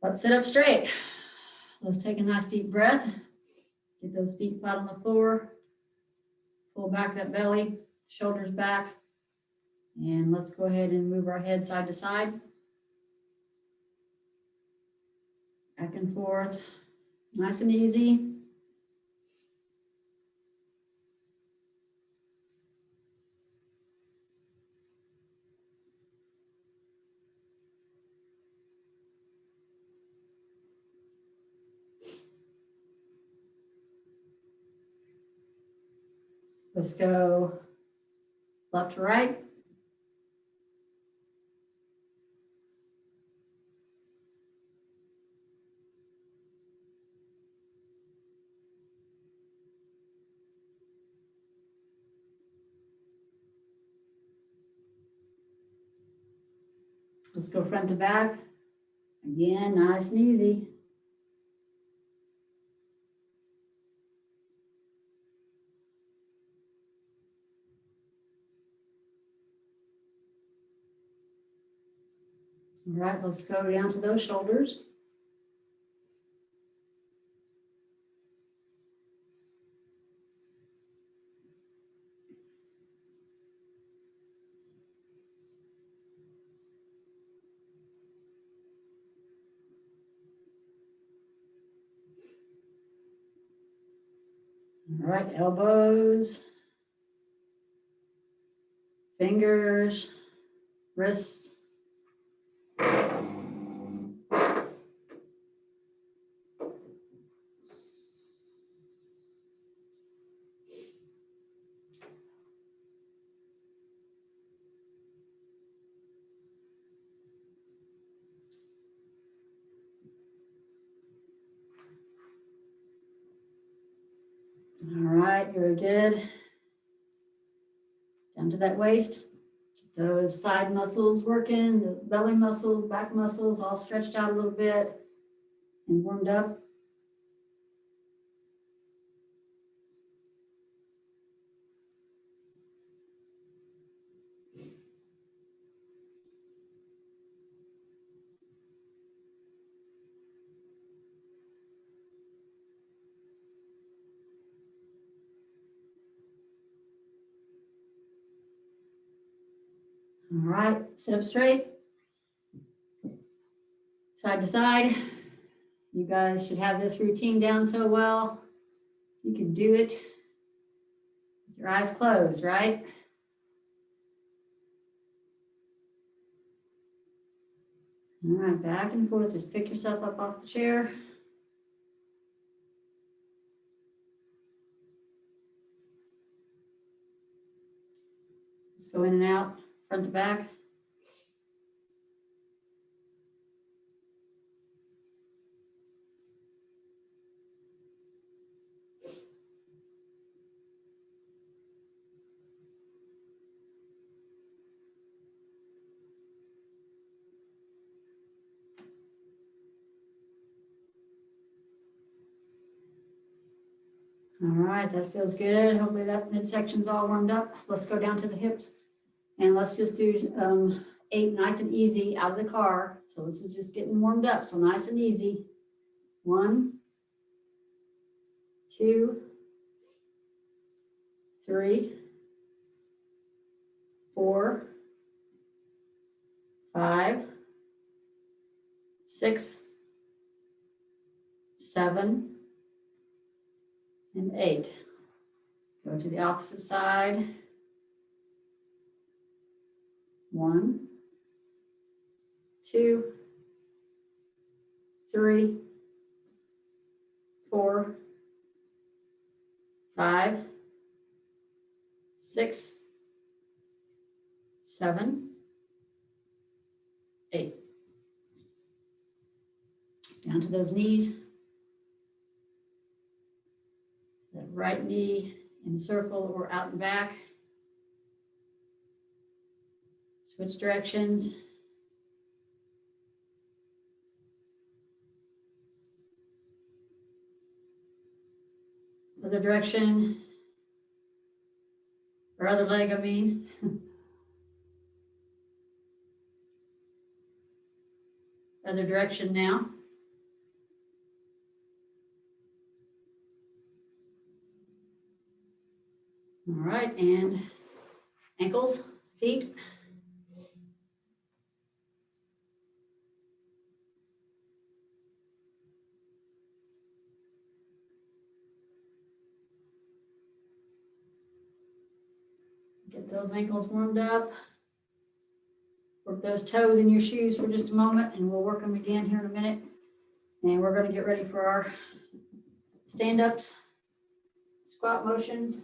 Let's sit up straight. Let's take a nice deep breath. Get those feet flat on the floor. Pull back that belly, shoulders back. And let's go ahead and move our head side to side. Back and forth. Nice and easy. Let's go left to right. Let's go front to back. Again, nice and easy. All right, let's go down to those shoulders. All right, elbows, fingers, wrists. All right, very good. Down to that waist. Get those side muscles working, the belly muscles, back muscles, all stretched out a little bit and warmed up. All right, sit up straight, side to side. You guys should have this routine down so well. You can do it with your eyes closed, right? All right, back and forth. Just pick yourself up off the chair. Let's go in and out, front to back. All right, that feels good. Hopefully that midsection's all warmed up. Let's go down to the hips and let's just do 8 nice and easy out of the car. So this is just getting warmed up. So nice and easy. 1, 2, 3, 4, 5, 6, 7, and 8. Go to the opposite side. 1, 2, 3, 4, 5, 6, 7, 8. Down to those knees. That right knee in a circle or out and back. Switch directions. Other direction, or other leg, I mean. Other direction now. All right, and ankles, feet. Get those ankles warmed up. Work those toes in your shoes for just a moment, and we'll work them again here in a minute. And we're going to get ready for our stand-ups, squat motions.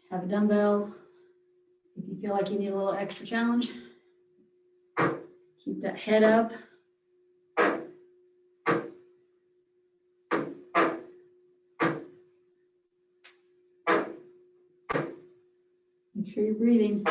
Have a dumbbell. If you feel like you need a little extra challenge, keep that head up. Make sure you're breathing.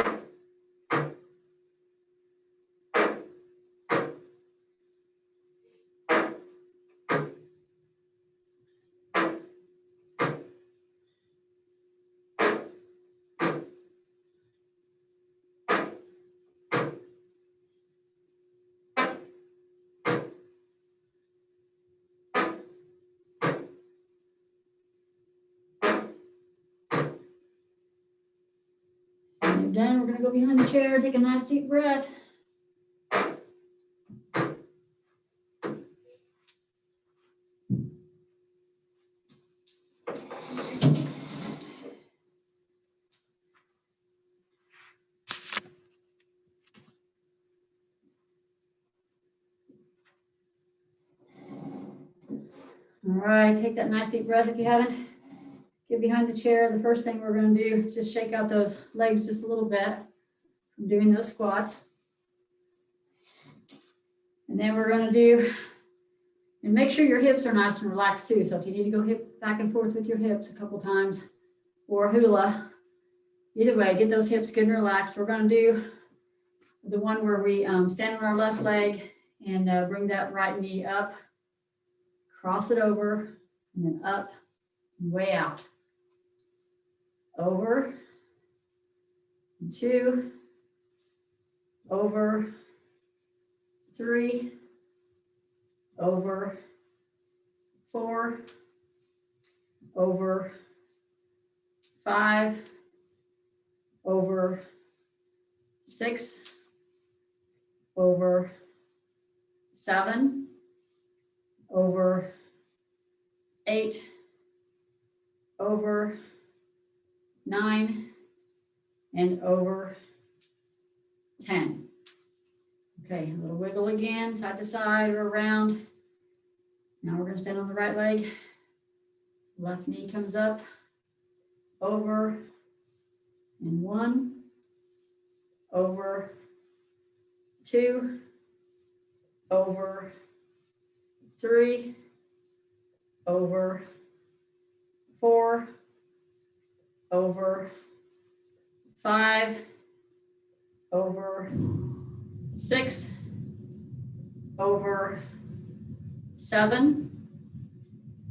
When you're done, we're going to go behind the chair, take a nice deep breath. All right, take that nice deep breath if you haven't. Get behind the chair. The first thing we're going to do is just shake out those legs just a little bit from doing those squats. And then we're going to do, and make sure your hips are nice and relaxed too. So if you need to go hip back and forth with your hips a couple times, or hula, either way, get those hips good and relaxed. We're going to do the one where we stand on our left leg and bring that right knee up, cross it over, and then up and way out. Over, 2, over, 3, over, 4, over, 5, over, 6, over, 7, over, 8, over, 9, and over 10. Okay, a little wiggle again, side to side or around. Now we're going to stand on the right leg. Left knee comes up, over, and 1, over, 2, over, 3, over, 4, over, 5, over, 6, over, 7,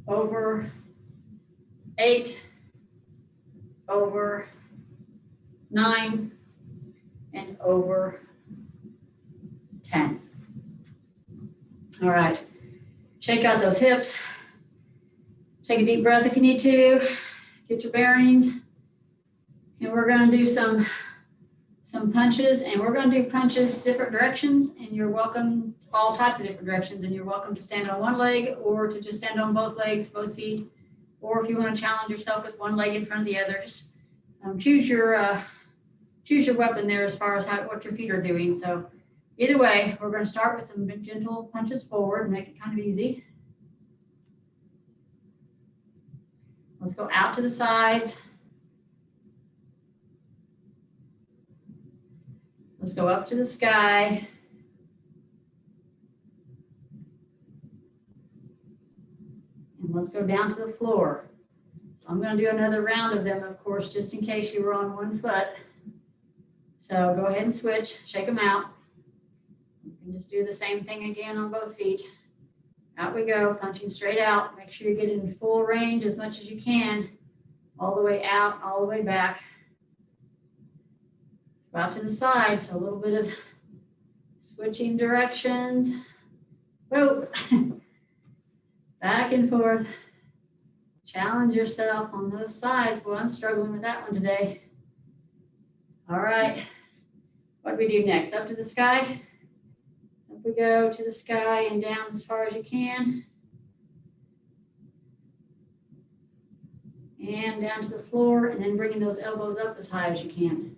over, 8, over, 9, and over 10. All right, shake out those hips. Take a deep breath if you need to. Get your bearings. And we're going to do some punches, and we're going to do punches different directions, and you're welcome, all types of different directions, and you're welcome to stand on one leg or to just stand on both legs, both feet, or if you want to challenge yourself with one leg in front of the other, just choose your weapon there as far as what your feet are doing. So either way, we're going to start with some gentle punches forward and make it kind of easy. Let's go out to the sides. Let's go up to the sky. And let's go down to the floor. So I'm going to do another round of them, of course, just in case you were on one foot. So go ahead and switch, shake them out. You can just do the same thing again on both feet. Out we go, punching straight out. Make sure you get in full range as much as you can. All the way out, all the way back. Let's go out to the side, so a little bit of switching directions. Whoa. Back and forth. challenge yourself on those sides. Boy, I'm struggling with that one today. All right. What do we do next? Up to the sky? Up we go to the sky and down as far as you can. And down to the floor, and then bringing those elbows up as high as you can.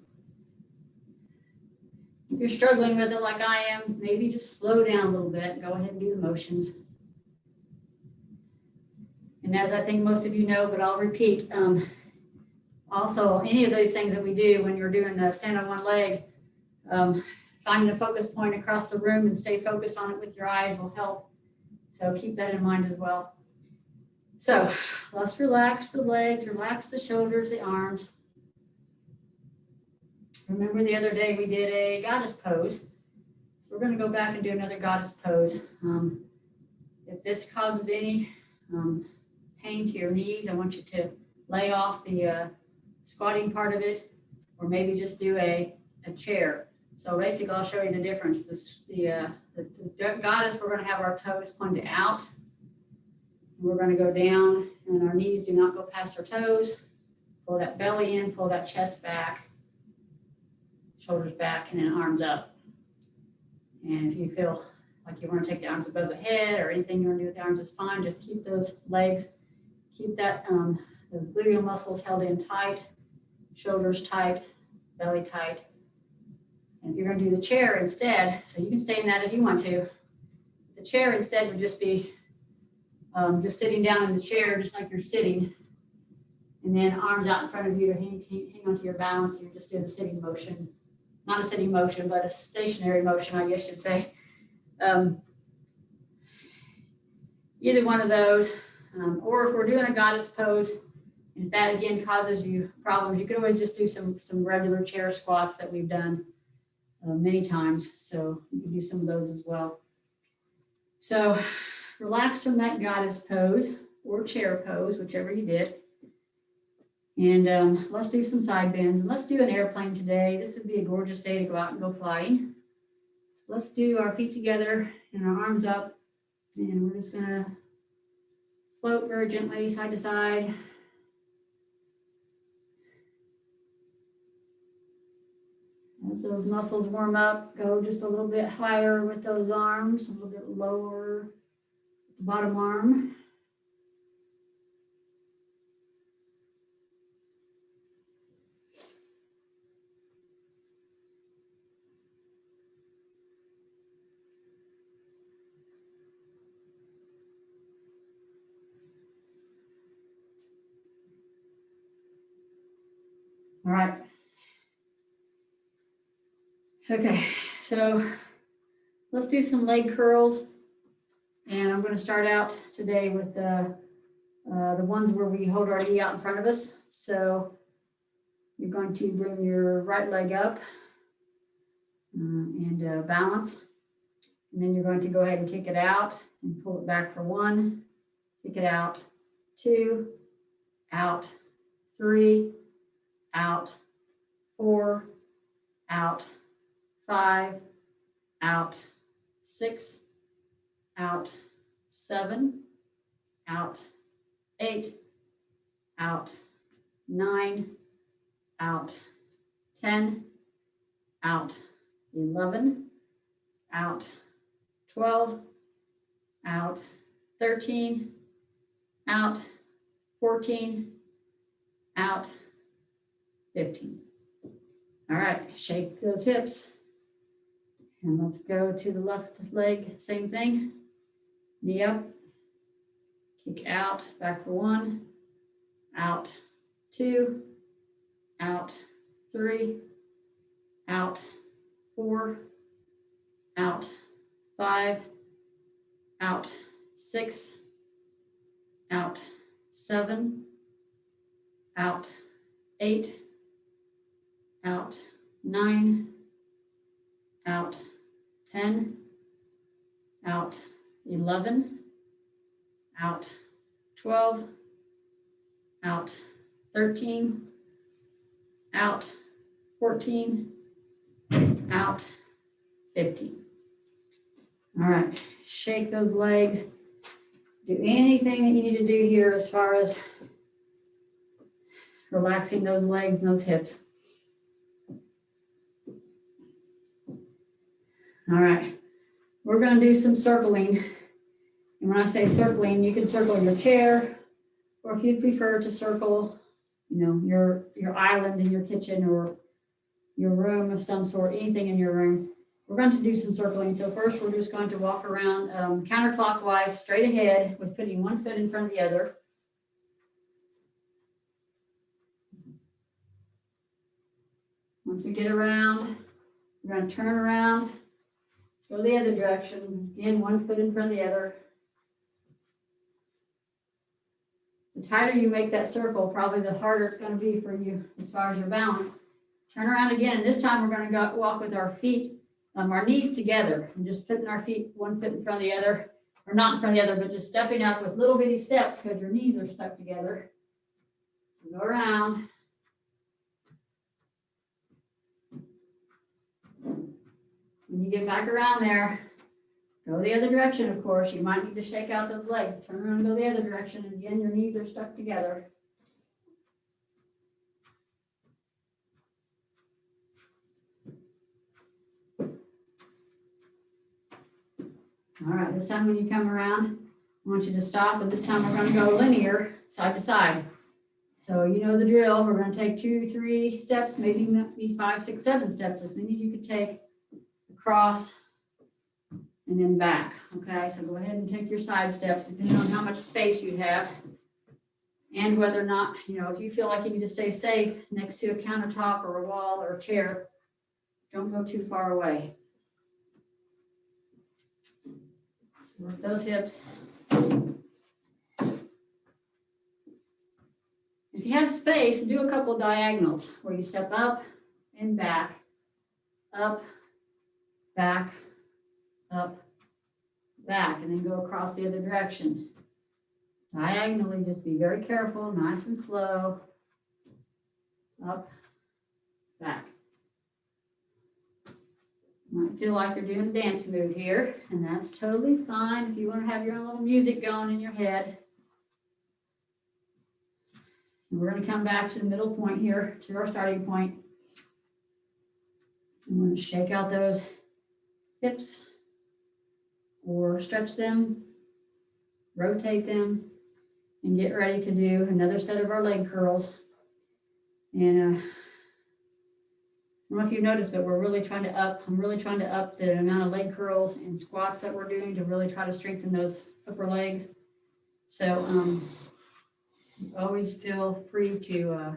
If you're struggling with it like I am, maybe just slow down a little bit. Go ahead and do the motions. And as I think most of you know, but I'll repeat, also any of those things that we do when you're doing the stand on one leg, finding a focus point across the room and stay focused on it with your eyes will help. So keep that in mind as well. So let's relax the legs, relax the shoulders, the arms. Remember the other day we did a goddess pose. So we're going to go back and do another goddess pose. If this causes any pain to your knees, I want you to lay off the squatting part of it, or maybe just do a chair. So basically I'll show you the difference. The goddess, we're going to have our toes pointed out. We're going to go down and our knees do not go past our toes. Pull that belly in, pull that chest back, shoulders back, and then arms up. And if you feel like you want to take the arms above the head or anything you want to do with the arms is fine. Just keep those legs, keep that those gluteal muscles held in tight, shoulders tight, belly tight. And if you're going to do the chair instead, so you can stay in that if you want to. The chair instead would just be just sitting down in the chair, just like you're sitting, and then arms out in front of you to hang onto your balance. You just do the sitting motion, not a sitting motion, but a stationary motion, I guess you'd say. Either one of those, or if we're doing a goddess pose, and if that again causes you problems, you can always just do some regular chair squats that we've done many times. So you can do some of those as well. So relax from that goddess pose or chair pose, whichever you did. And let's do some side bends. And let's do an airplane today. This would be a gorgeous day to go out and go flying. So let's do our feet together and our arms up. And we're just going to float very gently side to side. As those muscles warm up, go just a little bit higher with those arms, a little bit lower with the bottom arm. All right. Okay, so let's do some leg curls. And I'm going to start out today with the ones where we hold our knee out in front of us. So you're going to bring your right leg up and balance. And then you're going to go ahead and kick it out and pull it back for 1, kick it out, 2, out, 3, out, 4, out, 5, out, 6, out, 7, out, 8, out, 9, out, 10, out, 11, out, 12, out, 13, out, 14, out, 15. All right, shake those hips. And let's go to the left leg, same thing. Knee up, kick out, back for 1, out, 2, out, 3, out, 4, out, 5, out, 6, out, 7, out, 8, out, 9, out, 10, out, 11, out, 12, out, 13, out, 14, out, 15. All right, shake those legs. Do anything that you need to do here as far as relaxing those legs and those hips. All right, we're going to do some circling. And when I say circling, you can circle your chair, or if you'd prefer to circle, you know, your island in your kitchen or your room of some sort, anything in your room. We're going to do some circling. So first, we're just going to walk around counterclockwise, straight ahead, with putting one foot in front of the other. Once we get around, we're going to turn around, go the other direction. Again, one foot in front of the other. The tighter you make that circle, probably the harder it's going to be for you as far as your balance. Turn around again, and this time we're going to walk with our feet, our knees together, and just putting our feet one foot in front of the other, or not in front of the other, but just stepping up with little bitty steps because your knees are stuck together. So go around. When you get back around there, go the other direction, of course. You might need to shake out those legs. Turn around and go the other direction. And again, your knees are stuck together. All right, this time when you come around, I want you to stop. And this time we're going to go linear, side to side. So you know the drill. We're going to take 2, 3 steps, maybe 5, 6, 7 steps, as many as you could take across and then back. Okay, so go ahead and take your side steps, depending on how much space you have and whether or not, you know, if you feel like you need to stay safe next to a countertop or a wall or a chair, don't go too far away. So work those hips. If you have space, do a couple diagonals where you step up and back, up, back, up, back, and then go across the other direction. Diagonally, just be very careful, nice and slow. Up, back. You might feel like you're doing a dance move here, and that's totally fine if you want to have your own little music going in your head. And we're going to come back to the middle point here, to our starting point. I'm going to shake out those hips or stretch them, rotate them, and get ready to do another set of our leg curls. And I don't know if you noticed, but I'm really trying to up the amount of leg curls and squats that we're doing to really try to strengthen those upper legs. So always feel free to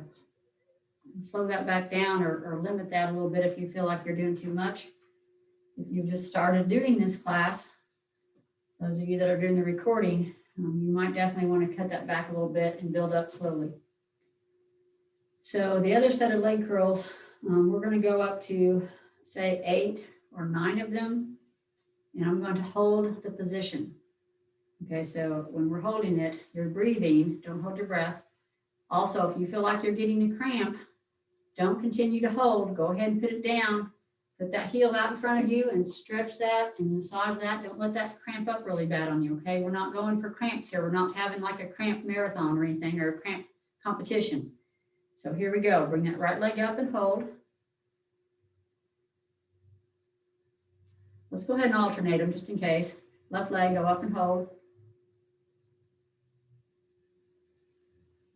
slow that back down or limit that a little bit if you feel like you're doing too much. If you've just started doing this class, those of you that are doing the recording, you might definitely want to cut that back a little bit and build up slowly. So the other set of leg curls, we're going to go up to, say, 8 or 9 of them, and I'm going to hold the position. Okay, so when we're holding it, you're breathing, don't hold your breath. Also, if you feel like you're getting a cramp, don't continue to hold. Go ahead and put it down. Put that heel out in front of you and stretch that and massage that. Don't let that cramp up really bad on you, okay? We're not going for cramps here. We're not having like a cramp marathon or anything, or a cramp competition. So here we go. Bring that right leg up and hold. Let's go ahead and alternate them just in case. Left leg, go up and hold.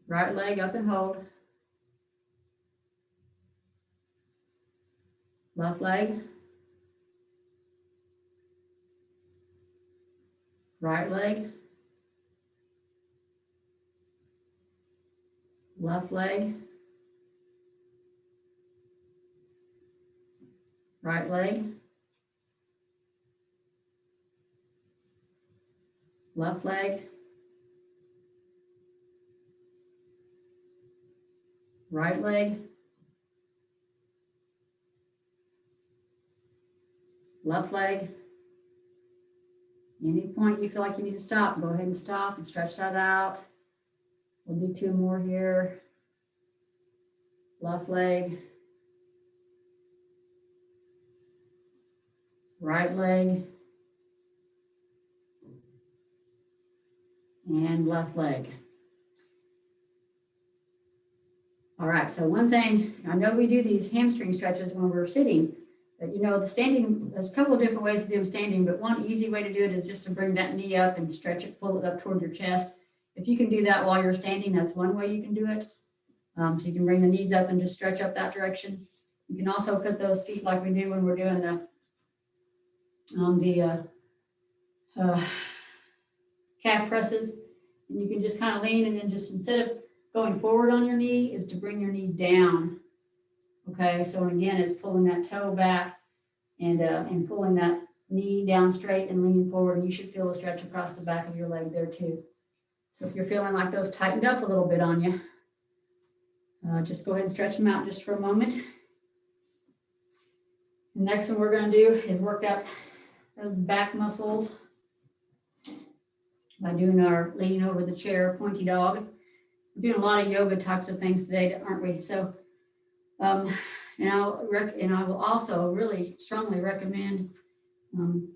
Right leg up and hold. Left leg. Right leg. Left leg. Right leg. Left leg. Right leg. Left leg. Any point you feel like you need to stop, go ahead and stop and stretch that out. We'll do 2 more here. Left leg. Right leg. And left leg. All right, so one thing, I know we do these hamstring stretches when we're sitting, but you know, the standing, there's a couple of different ways to do them standing, but one easy way to do it is just to bring that knee up and stretch it, pull it up toward your chest. If you can do that while you're standing, that's one way you can do it. So you can bring the knees up and just stretch up that direction. You can also put those feet like we do when we're doing the calf presses. And you can just kind of lean and then just instead of going forward on your knee is to bring your knee down. Okay, so again, it's pulling that toe back and pulling that knee down straight and leaning forward. And you should feel a stretch across the back of your leg there too. So if you're feeling like those tightened up a little bit on you, just go ahead and stretch them out just for a moment. The next one we're going to do is work out those back muscles by doing our leaning over the chair, pointy dog. We're doing a lot of yoga types of things today, aren't we? So, and I will also really strongly recommend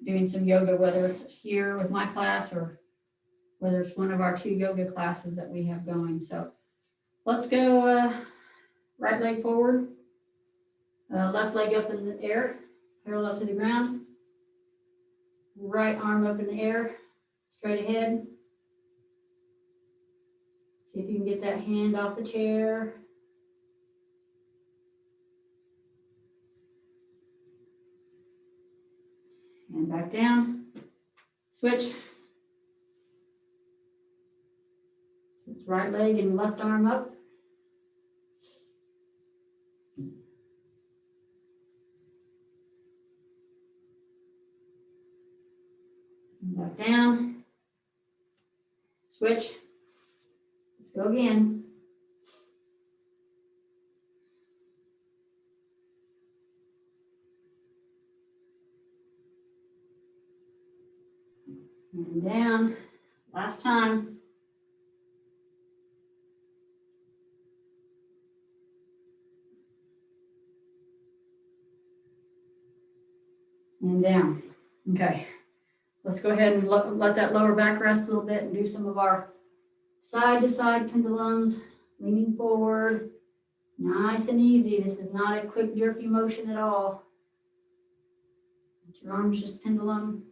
doing some yoga, whether it's here with my class or whether it's one of our 2 yoga classes that we have going. So let's go right leg forward, left leg up in the air, parallel to the ground, right arm up in the air, straight ahead. See if you can get that hand off the chair. And back down, switch. So it's right leg and left arm up. And back down, switch. Let's go again. And down, last time. And down. Okay, let's go ahead and let that lower back rest a little bit and do some of our side to side pendulums, leaning forward, nice and easy. This is not a quick jerky motion at all. Let your arms just pendulum.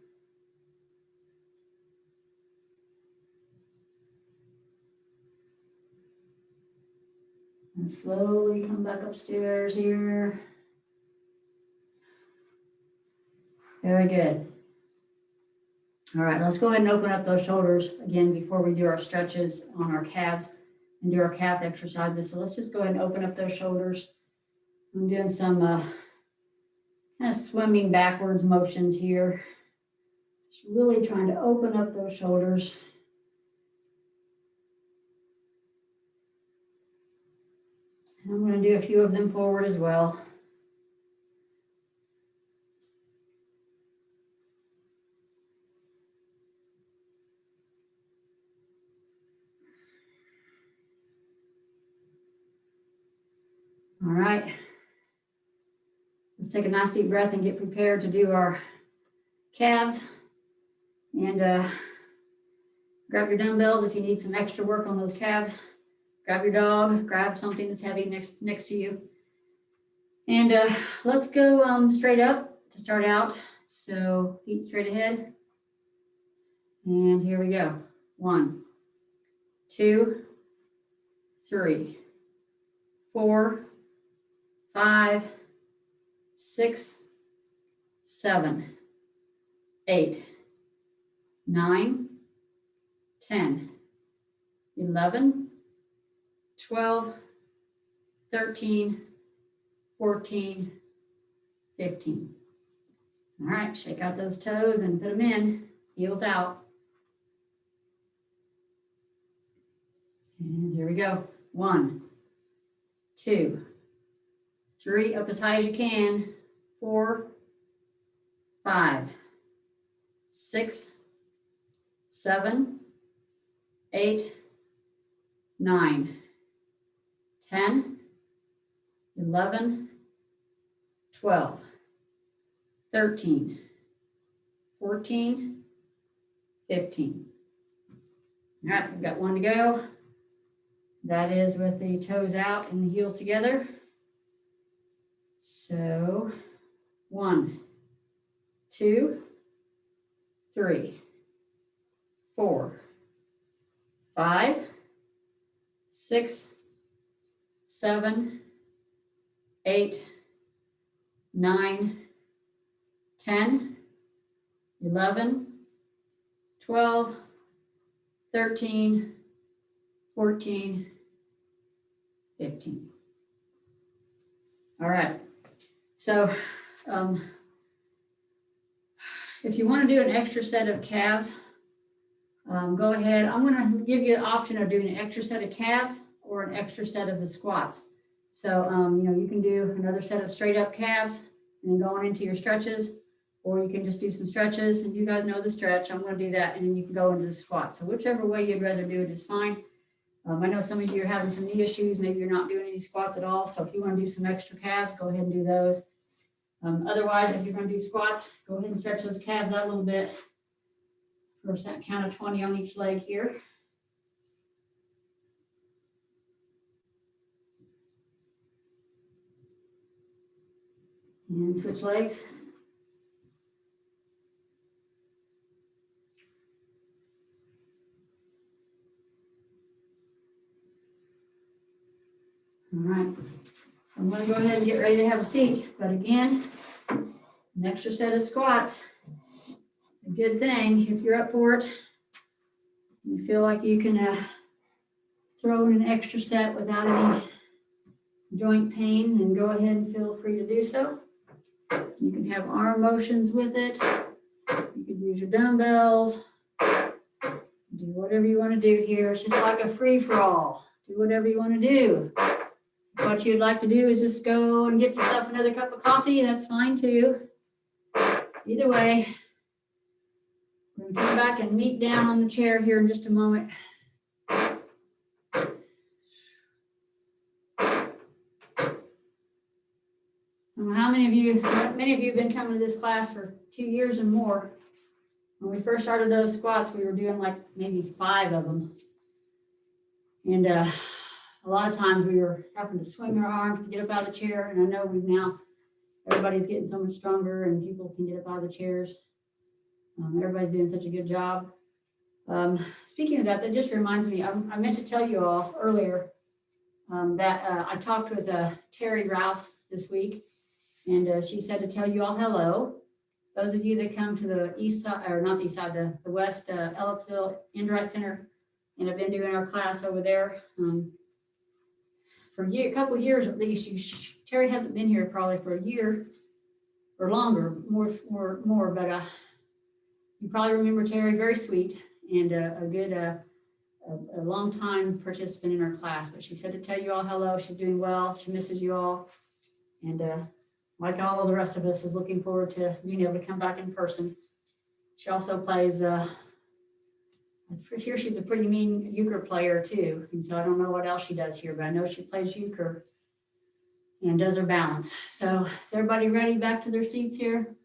And slowly come back upstairs here. Very good. All right, let's go ahead and open up those shoulders again before we do our stretches on our calves and do our calf exercises. So let's just go ahead and open up those shoulders. I'm doing some kind of swimming backwards motions here. Just really trying to open up those shoulders. And I'm going to do a few of them forward as well. All right. Let's take a nice deep breath and get prepared to do our calves. And grab your dumbbells if you need some extra work on those calves. Grab your dog, grab something that's heavy next to you. And let's go straight up to start out. So feet straight ahead. And here we go. 1, 2, 3, 4, 5, 6, 7, 8, 9, 10, 11, 12, 13, 14, 15. All right, shake out those toes and put them in, heels out. And here we go. 1, 2, 3, up as high as you can. 4, 5, 6, 7, 8, 9, 10, 11, 12, 13, 14, 15. All right, we've got one to go. That is with the toes out and the heels together. So 1, 2, 3, 4, 5, 6, 7, 8, 9, 10, 11, 12, 13, 14, 15. All right. So if you want to do an extra set of calves, go ahead. I'm going to give you an option of doing an extra set of calves or an extra set of the squats. So, you can do another set of straight up calves and then going into your stretches, or you can just do some stretches, and you guys know the stretch. I'm going to do that, and then you can go into the squats. So whichever way you'd rather do it is fine. I know some of you are having some knee issues. Maybe you're not doing any squats at all. So if you want to do some extra calves, go ahead and do those. Otherwise, if you're going to do squats, go ahead and stretch those calves out a little bit for a count of 20 on each leg here. And switch legs. All right, so I'm going to go ahead and get ready to have a seat. But again, an extra set of squats, a good thing if you're up for it. You feel like you can throw in an extra set without any joint pain, then go ahead and feel free to do so. You can have arm motions with it. You could use your dumbbells. Do whatever you want to do here. It's just like a free-for-all. Do whatever you want to do. What you'd like to do is just go and get yourself another cup of coffee. That's fine too. Either way, we're going to come back and meet down on the chair here in just a moment. How many of you have been coming to this class for 2 years and more? When we first started those squats, we were doing like maybe 5 of them. And a lot of times we were having to swing our arms to get up out of the chair. And I know everybody's getting so much stronger and people can get up out of the chairs. Everybody's doing such a good job. Speaking of that, that just reminds me, I meant to tell you all earlier that I talked with Terry Rouse this week, and she said to tell you all hello. Those of you that come to the east side, or not the east side, the west Ellettsville Endwright Center, and have been doing our class over there for a couple of years at least. Terry hasn't been here probably for a year or longer, more, but you probably remember Terry, very sweet and a good, a long time participant in our class. But she said to tell you all hello. She's doing well. She misses you all, and like all of the rest of us, is looking forward to being able to come back in person. She also plays. Here she's a pretty mean euchre player too, and so I don't know what else she does here, but I know she plays euchre and does her balance. So is everybody ready? Back to their seats here.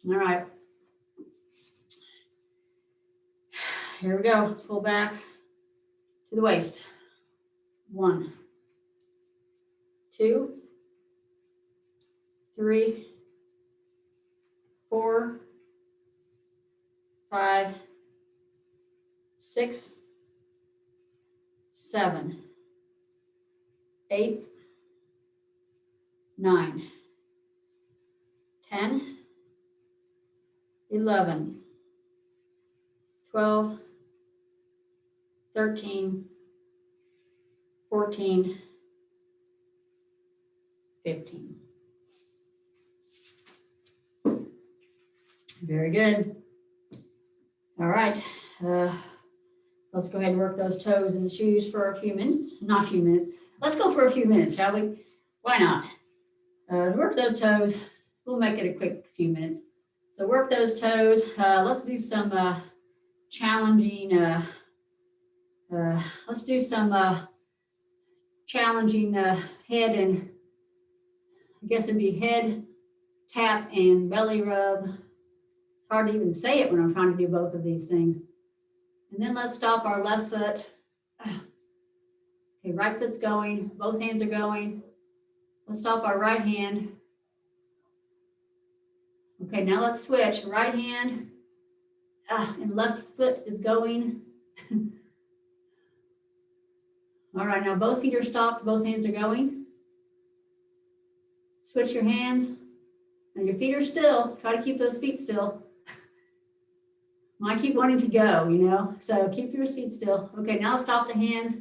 All right. Here we go. Pull back to the waist. 1, 2, 3, 4, 5, 6, 7, 8, 9, 10, 11, 12, 13, 14, 15. Very good. All right. Let's go ahead and work those toes in the shoes for a few minutes. Not a few minutes. Let's go for a few minutes, shall we? Why not? Work those toes. We'll make it a quick few minutes. So work those toes. Let's do some challenging. Let's do some challenging head and, I guess it'd be head tap and belly rub. It's hard to even say it when I'm trying to do both of these things. And then let's stop our left foot Okay, right foot's going, both hands are going. Let's stop our right hand. Okay, now let's switch. Right hand and left foot is going. All right, now both feet are stopped, both hands are going. Switch your hands. Now your feet are still. Try to keep those feet still. I keep wanting to go, you know, so keep your feet still. Okay, now stop the hands,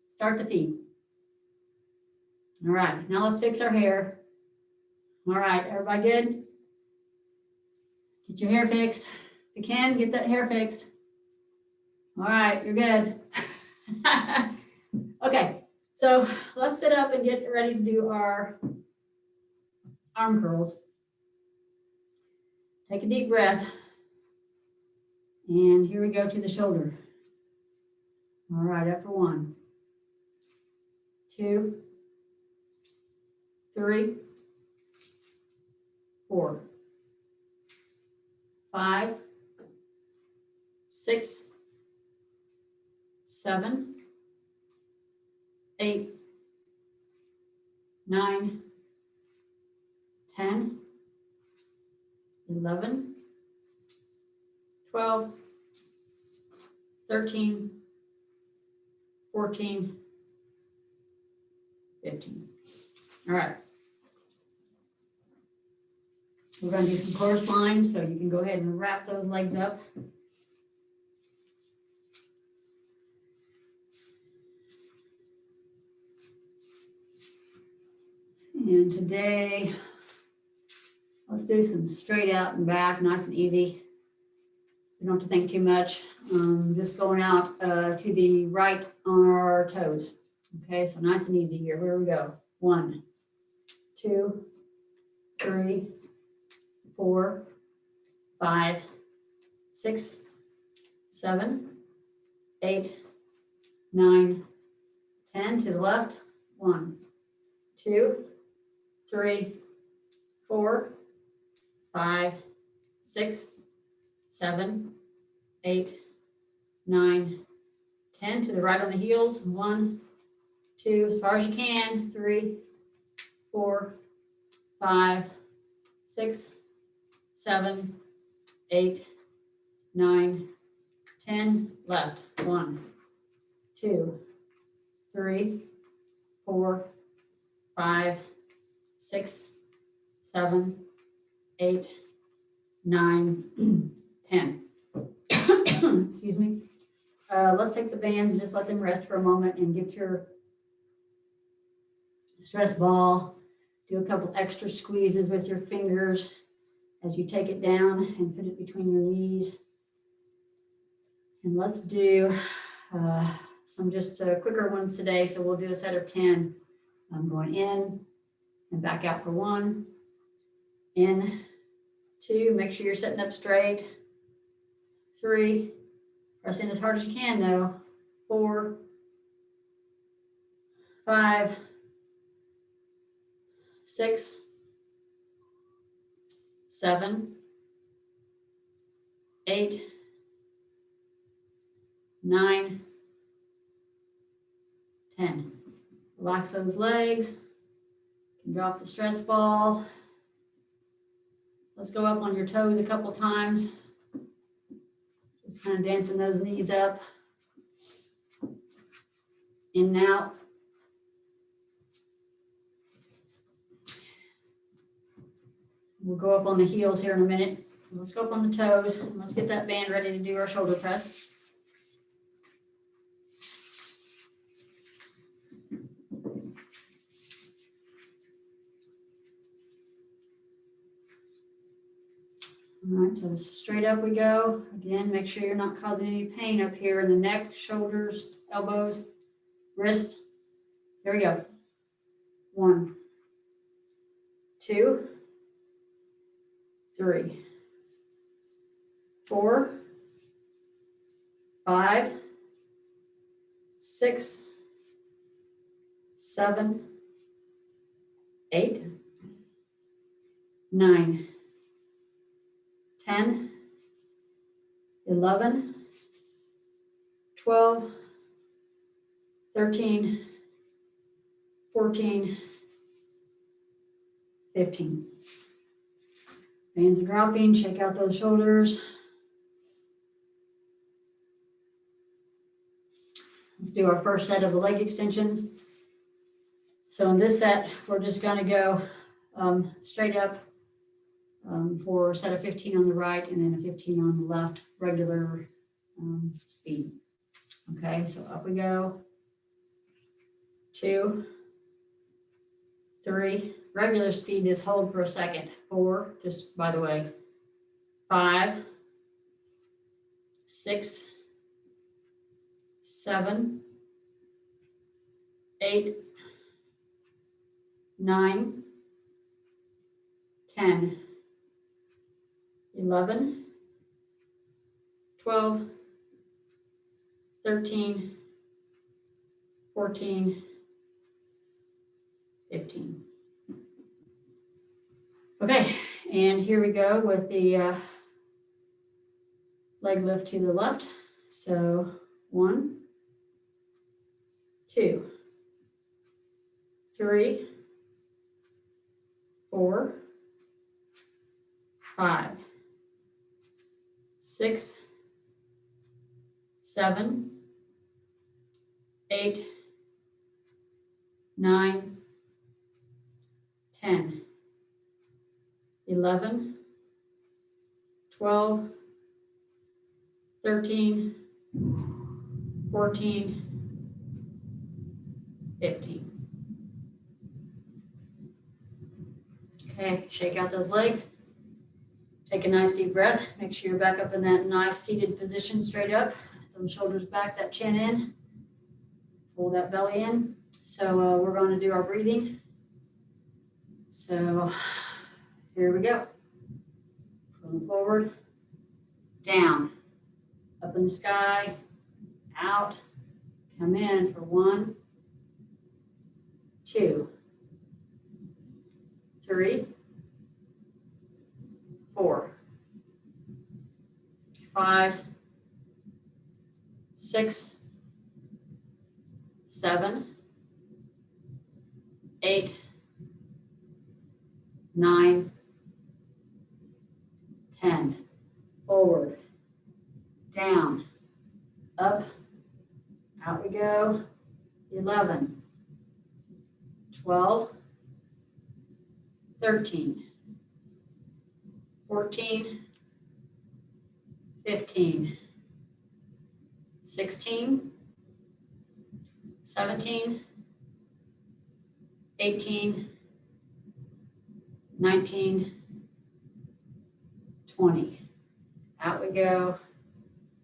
start the feet. All right, now let's fix our hair. All right, everybody good? Get your hair fixed. If you can, get that hair fixed. All right, you're good. Okay, so let's sit up and get ready to do our arm curls. Take a deep breath. And here we go to the shoulder. All right, up for 1, 2, 3, 4, 5, 6, 7, 8, 9, 10, 11, 12, 13, 14, 15. All right. We're going to do some clothesline, so you can go ahead and wrap those legs up. And today, let's do some straight out and back, nice and easy. You don't have to think too much. Just going out to the right on our toes. Okay, so nice and easy here. Here we go. 1, 2, 3, 4, 5, 6, 7, 8, 9, 10 to the left. 1, 2, 3, 4, 5, 6, 7, 8, 9, 10 to the right on the heels. 1, 2, as far as you can. 3, 4, 5, 6, 7, 8, 9, 10 left. 1, 2, 3, 4, 5, 6, 7, 8, 9, 10. Excuse me. Let's take the bands and just let them rest for a moment and get your stress ball. Do a couple extra squeezes with your fingers as you take it down and put it between your knees. And let's do some just quicker ones today. So we'll do a set of 10. I'm going in and back out for 1. In, 2, make sure you're sitting up straight. 3, press in as hard as you can though. 4, 5, 6, 7, 8, 9, 10. Relax those legs. Drop the stress ball. Let's go up on your toes a couple times. Just kind of dancing those knees up. In and out. We'll go up on the heels here in a minute. Let's go up on the toes. And let's get that band ready to do our shoulder press. All right, so straight up we go. Again, make sure you're not causing any pain up here in the neck, shoulders, elbows, wrists. There we go. 1, 2, 3, 4, 5, 6, 7, 8, 9, 10, 11, 12, 13, 14, 15. Hands are dropping, shake out those shoulders. Let's do our first set of the leg extensions. So in this set, we're just gonna go straight up for a set of 15 on the right and then a 15 on the left, regular speed. Okay, so up we go. 2, 3, regular speed is hold for a second. 4, just by the way. 5, 6, 7, 8, 9, 10, 11, 12, 13, 14, 15. Okay, and here we go with the leg lift to the left. So 1, 2, 3, 4, 5, 6, 7, 8, 9, 10, 11, 12, 13, 14, 15. Okay, shake out those legs. Take a nice deep breath. Make sure you're back up in that nice seated position, straight up. Those shoulders back, that chin in. Pull that belly in. So we're going to do our breathing. So here we go. Pulling forward, down, up in the sky, out, come in for 1, 2, 3, 4, 5, 6, 7, 8, 9, 10. Forward, down, up, out we go. 11, 12, 13, 14, 15, 16, 17, 18, 19, 20. Out we go,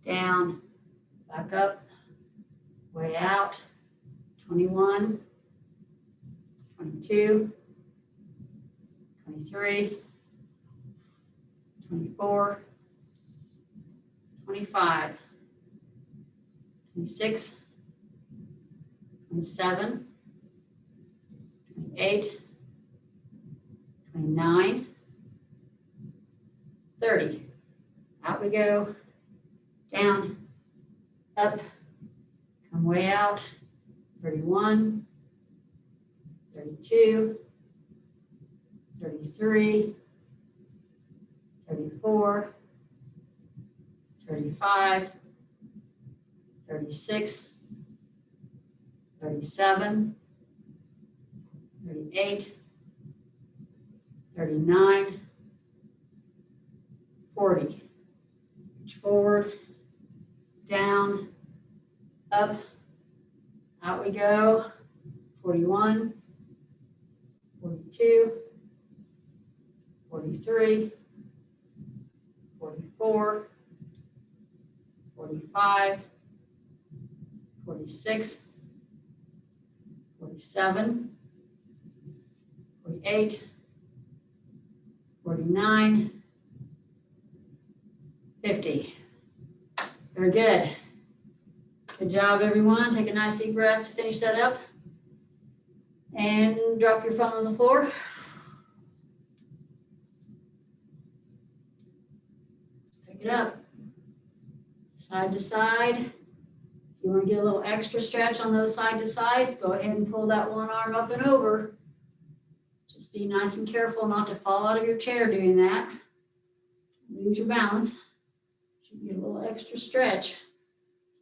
down, back up, way out. 21, 22, 23, 24, 25, 26, 27, 28, 29, 30. Out we go, down, up, come way out. 31, 32, 33, 34, 35, 36, 37, 38, 39, 40. Reach forward, down, up, out we go. 41, 42, 43, 44, 45, 46, 47, 48, 49, 50. Very good. Good job, everyone. Take a nice deep breath to finish that up. And drop your phone on the floor. Pick it up. Side to side. If you want to get a little extra stretch on those side to sides, go ahead and pull that one arm up and over. Just be nice and careful not to fall out of your chair doing that. Lose your balance. Should get a little extra stretch.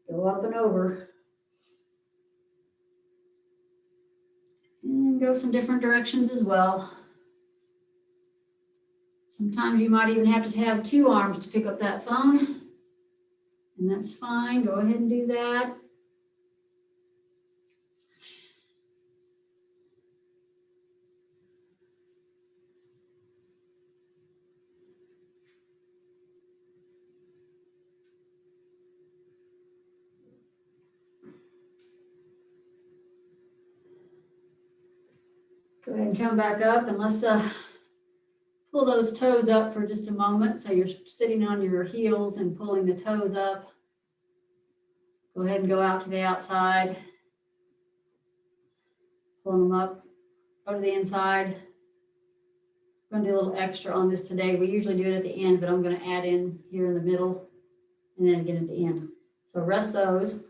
Go up and over. And go some different directions as well. Sometimes you might even have to have two arms to pick up that phone. And that's fine. Go ahead and do that. Go ahead and come back up and let's pull those toes up for just a moment. So you're sitting on your heels and pulling the toes up. Go ahead and go out to the outside. Pulling them up, go to the inside. I'm going to do a little extra on this today. We usually do it at the end, but I'm going to add in here in the middle and then again at the end. So rest those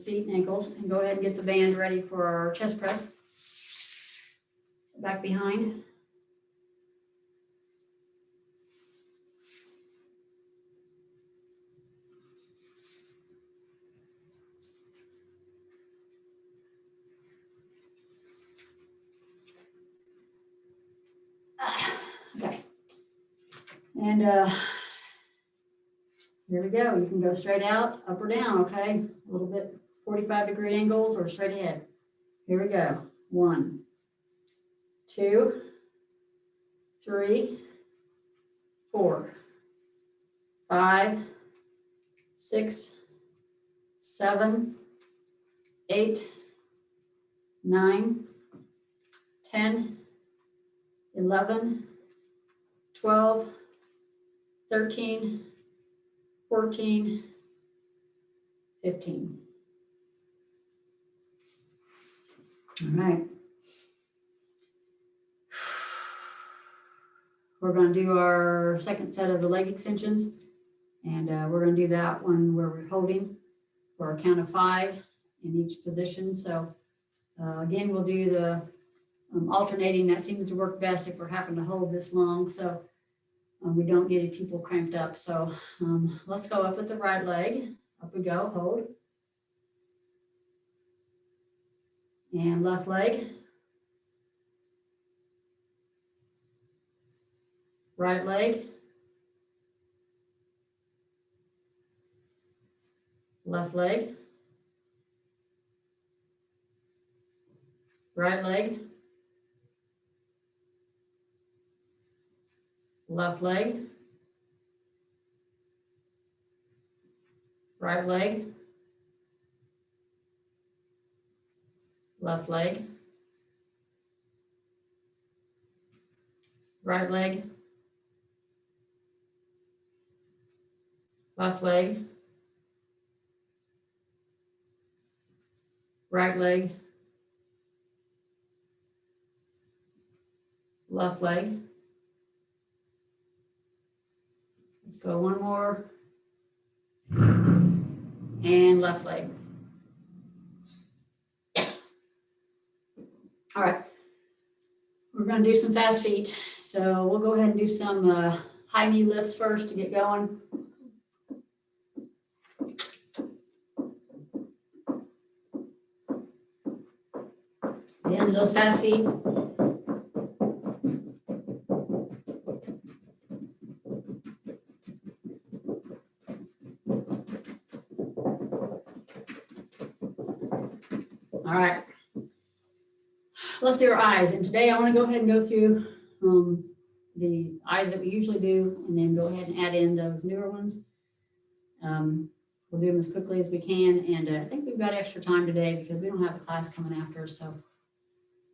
feet and ankles, and go ahead and get the band ready for our chest press. Back behind. Okay. And here we go. You can go straight out, up or down, okay? A little bit 45-degree angles or straight ahead. Here we go. 1, 2, 3, 4, 5, 6, 7, 8, 9, 10, 11, 12, 13, 14, 15. All right. We're going to do our second set of the leg extensions, and we're going to do that one where we're holding for a count of 5 in each position. So again, we'll do the alternating. That seems to work best if we're having to hold this long, so we don't get people cramped up. So let's go up with the right leg. Up we go, hold. And left leg. Right leg. Left leg. Right leg. Left leg. Right leg. Left leg. Right leg. Left leg. Right leg. Left leg. Let's go one more. And left leg. All right. We're going to do some fast feet. So we'll go ahead and do some high knee lifts first to get going. The end of those fast feet. All right, let's do our eyes. And today I want to go ahead and go through the eyes that we usually do, and then go ahead and add in those newer ones. We'll do them as quickly as we can. And I think we've got extra time today because we don't have a class coming after. So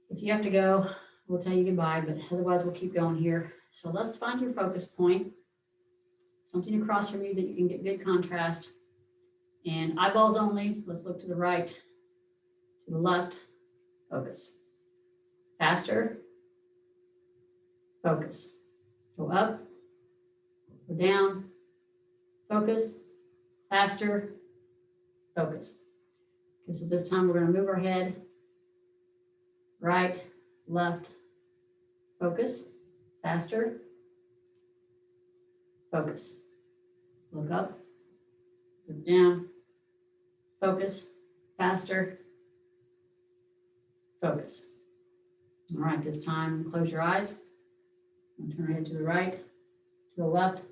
if you have to go, we'll tell you goodbye, but otherwise we'll keep going here. So let's find your focus point, something across from you that you can get good contrast. And eyeballs only. Let's look to the right, to the left, focus. Faster, focus. Go up, go down, focus, faster, focus. Okay, so this time we're going to move our head, right, left, focus, faster, focus. Look up, look down, focus, faster, focus. All right, this time close your eyes. And turn your head to the right, to the left,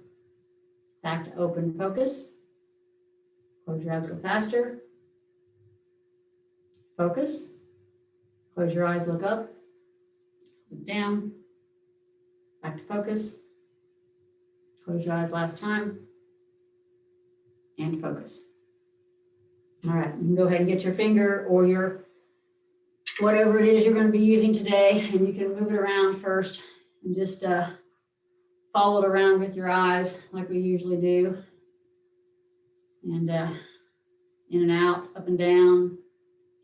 back to open focus. Close your eyes, go faster. Focus. Close your eyes, look up, look down, back to focus. Close your eyes last time, and focus. All right, you can go ahead and get your finger or your, whatever it is you're going to be using today, and you can move it around first and just follow it around with your eyes like we usually do. And in and out, up and down,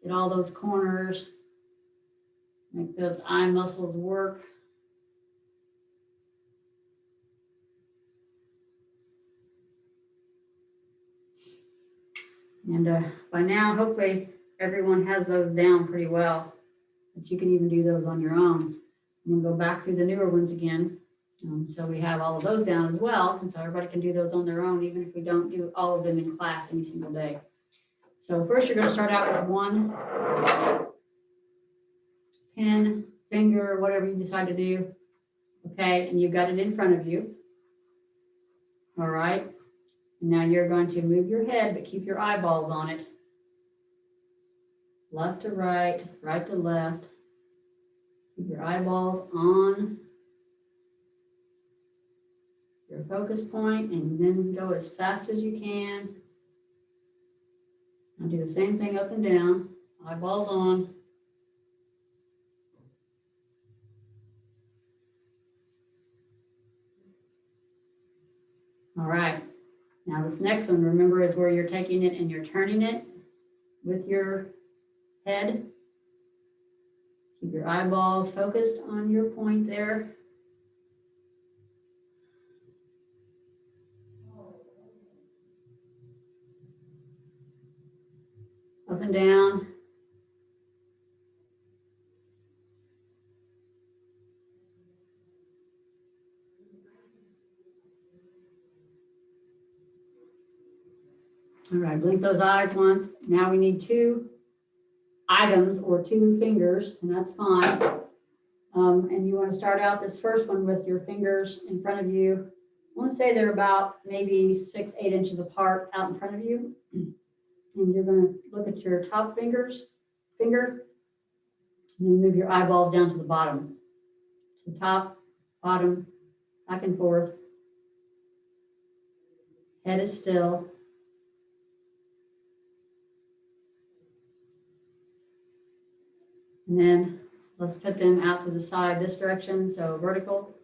get all those corners, make those eye muscles work. And by now, hopefully, everyone has those down pretty well, but you can even do those on your own. I'm going to go back through the newer ones again. So we have all of those down as well, and so everybody can do those on their own, even if we don't do all of them in class any single day. So first, you're going to start out with one pen, finger, whatever you decide to do, okay? And you've got it in front of you, all right? Now you're going to move your head, but keep your eyeballs on it. Left to right, right to left. Keep your eyeballs on your focus point, and then go as fast as you can. Now do the same thing up and down, eyeballs on. All right. Now this next one, remember, is where you're taking it and you're turning it with your head. Keep your eyeballs focused on your point there. Up and down. All right, blink those eyes once. Now we need two items or two fingers, and that's fine. And you want to start out this first one with your fingers in front of you. I want to say they're about maybe 6-8 inches apart out in front of you. And you're going to look at your top finger, and then move your eyeballs down to the bottom. To the top, bottom, back and forth. Head is still. And then let's put them out to the side this direction, so vertical.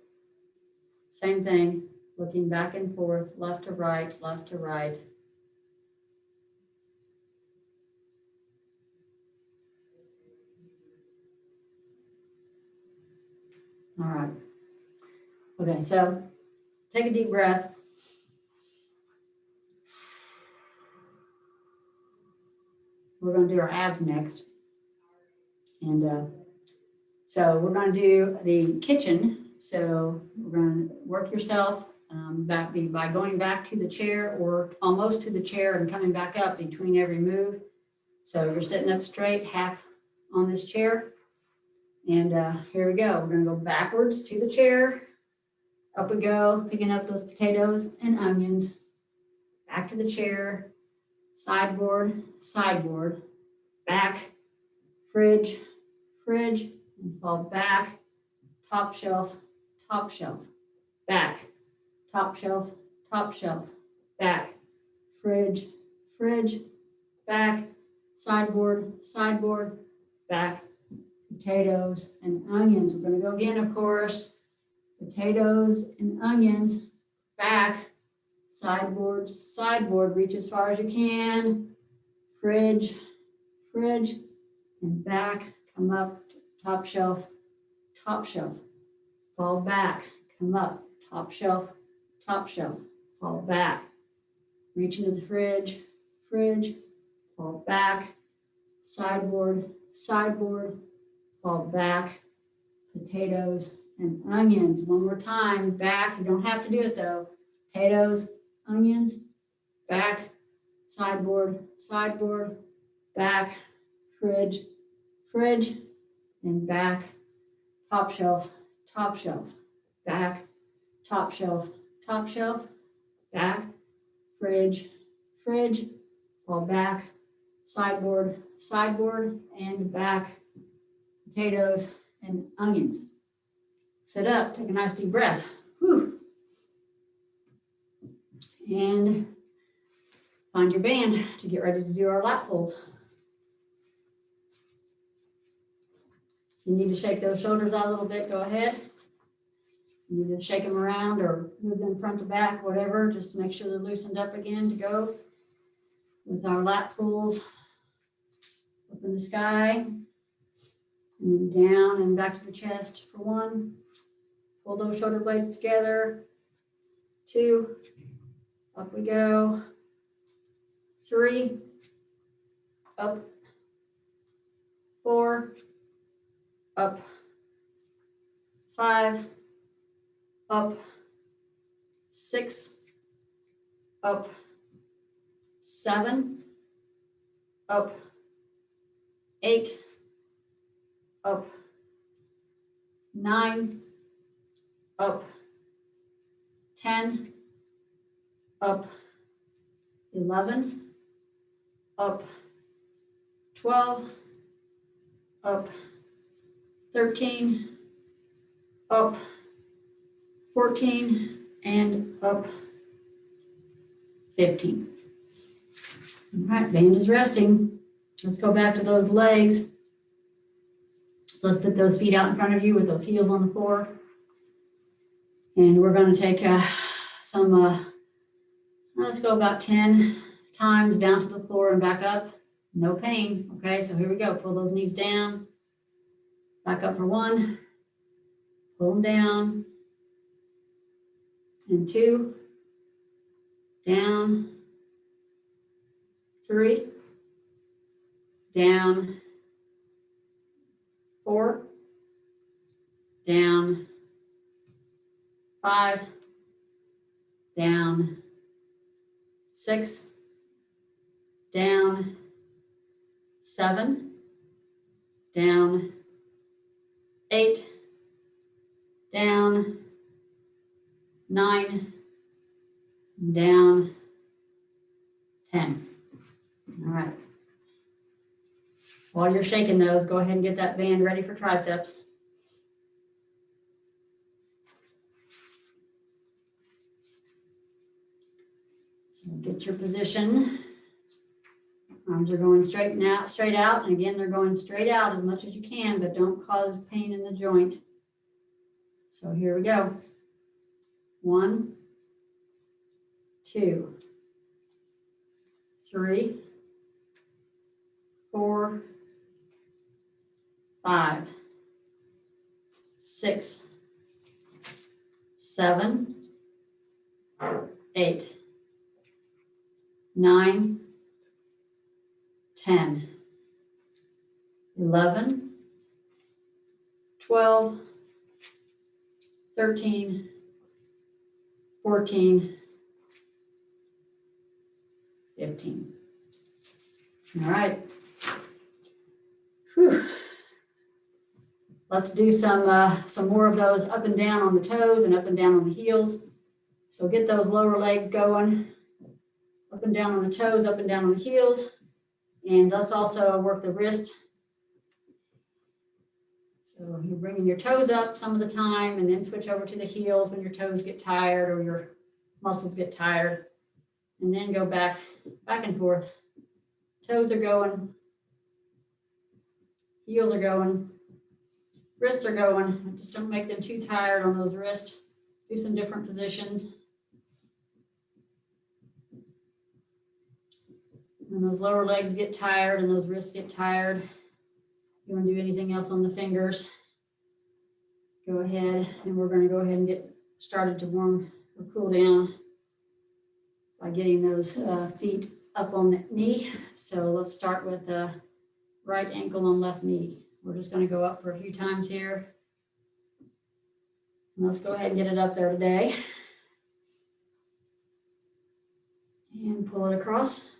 Same thing, looking back and forth, left to right, left to right. All right. Okay, so take a deep breath. We're going to do our abs next. And so we're going to do the kitchen. So we're going to work yourself by going back to the chair or almost to the chair and coming back up between every move. So you're sitting up straight, half on this chair. And here we go. We're going to go backwards to the chair. Up we go, picking up those potatoes and onions. Back to the chair. Sideboard, sideboard. Back, fridge, fridge, and fall back, top shelf, back, top shelf, back, fridge, fridge, back, sideboard, sideboard, back, potatoes and onions. We're going to go again, of course. Potatoes and onions, back, sideboard, sideboard, reach as far as you can, fridge, fridge, and back, come up, top shelf, fall back, come up, top shelf, fall back, reach into the fridge, fridge, fall back, sideboard, sideboard, fall back, potatoes and onions. One more time, back. You don't have to do it though. Potatoes, onions, back, sideboard, sideboard, back, fridge, fridge, and back, top shelf, back, top shelf, back, fridge, fridge, fall back, sideboard, sideboard, and back, potatoes and onions. Sit up, take a nice deep breath. Whew. And find your band to get ready to do our lat pulls. You need to shake those shoulders out a little bit, go ahead. You need to shake them around or move them front to back, whatever. Just make sure they're loosened up again to go with our lat pulls. Up in the sky, and then down and back to the chest for 1. Pull those shoulder blades together. 2, up we go. 3, up. 4, up. 5, up. 6, up. 7, up. 8, up. 9, up. 10, up. 11, up. 12, up. 13, up. 14, and up. 15. All right, band is resting. Let's go back to those legs. So let's put those feet out in front of you with those heels on the floor. And we're going to take let's go about 10 times down to the floor and back up. No pain. Okay, so here we go. Pull those knees down. Back up for 1. Pull them down. And 2. Down. 3. Down. 4. Down. 5. Down. 6. Down. 7. Down. 8. Down. 9. Down. 10. All right. While you're shaking those, go ahead and get that band ready for triceps. So get your position. Arms are going straight out, and again, they're going straight out as much as you can, but don't cause pain in the joint. So here we go. 1, 2, 3, 4, 5, 6, 7, 8, 9, 10, 11, 12, 13, 14, 15. All right. Whew. Let's do some more of those up and down on the toes and up and down on the heels. So get those lower legs going, up and down on the toes, up and down on the heels. And let's also work the wrist. So you're bringing your toes up some of the time and then switch over to the heels when your toes get tired or your muscles get tired. And then go back and forth. Toes are going, heels are going, wrists are going. Just don't make them too tired on those wrists. Do some different positions. When those lower legs get tired and those wrists get tired, you want to do anything else on the fingers, go ahead, and we're going to go ahead and get started to warm or cool down by getting those feet up on the knee. So let's start with the right ankle and left knee. We're just going to go up for a few times here. And let's go ahead and get it up there today. And pull it across.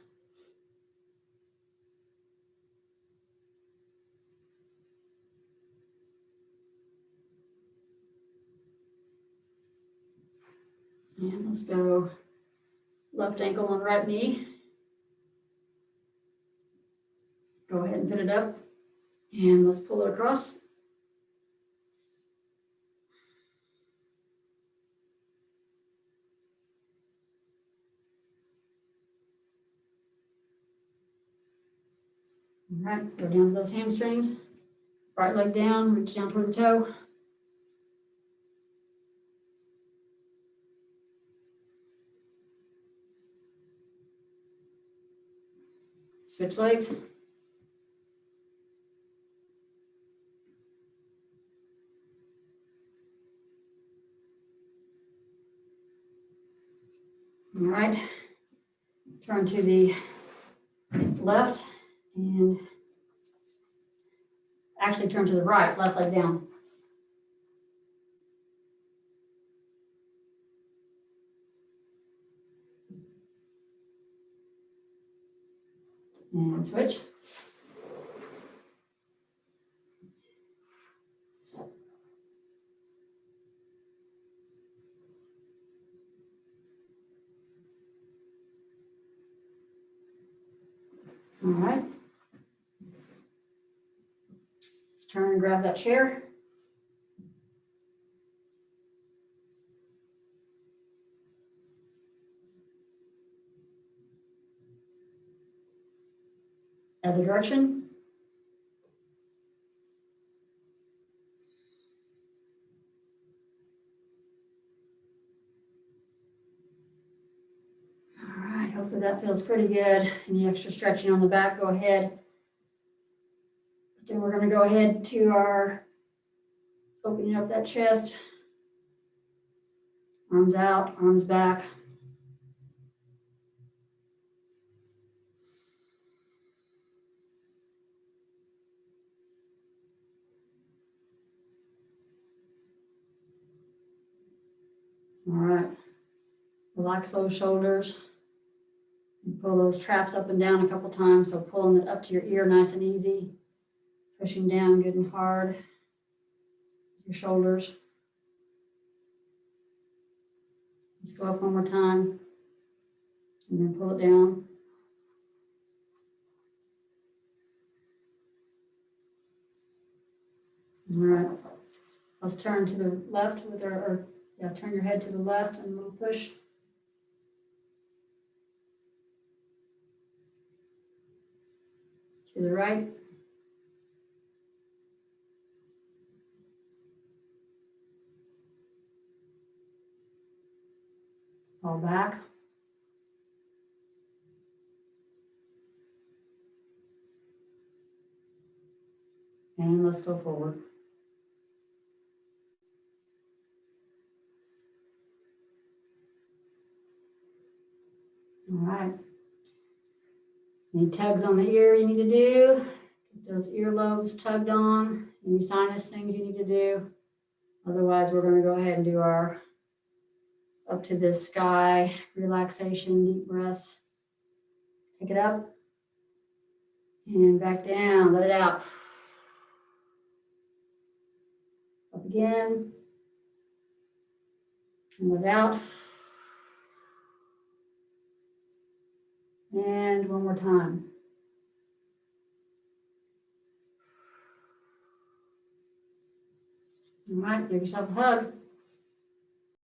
And let's go left ankle and right knee. Go ahead and put it up. And let's pull it across. All right, go down to those hamstrings. Right leg down, reach down toward the toe. Switch legs. All right, turn to the left and actually turn to the right, left leg down. And switch. All right. Let's turn and grab that chair. Other direction. All right, hopefully that feels pretty good. Any extra stretching on the back, go ahead. But then we're going to go ahead to our opening up that chest. Arms out, arms back. All right, relax those shoulders. And pull those traps up and down a couple times. So pulling it up to your ear nice and easy. Pushing down good and hard. Your shoulders. Let's go up one more time. And then pull it down. All right. Let's turn to the left with our, turn your head to the left and a little push. To the right. Fall back. And let's go forward. All right. Any tugs on the ear you need to do? Get those earlobes tugged on. Any sinus things you need to do? Otherwise, we're going to go ahead and do our up to the sky relaxation, deep breaths. Take it up and back down. Let it out. Up again. And let it out. And one more time. All right, give yourself a hug.